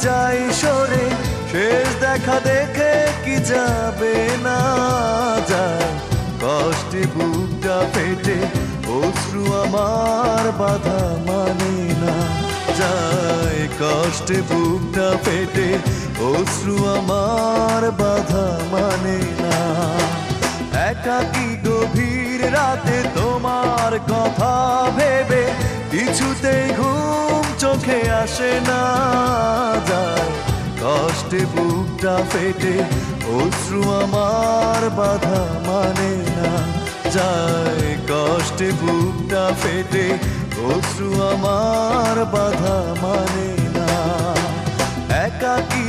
যাই সরে, শেষ দেখা দেখে কি যাবে না যায়। কষ্টে বুকটা ফেটে অশ্রু আমার বাধা মানে না যায়। কষ্টে বুকটা ফেটে অশ্রু আমার বাধা মানে না। একাকী গভীর রাতে তোমার কথা ভেবে কিছুতেই ঘুম চোখে আসে না যায়। কষ্টে বুকটা ফেটে অশ্রু আমার বাধা মানে না যায়। কষ্টে বুকটা ফেটে অশ্রু আমার বাধা মানে না। একাকী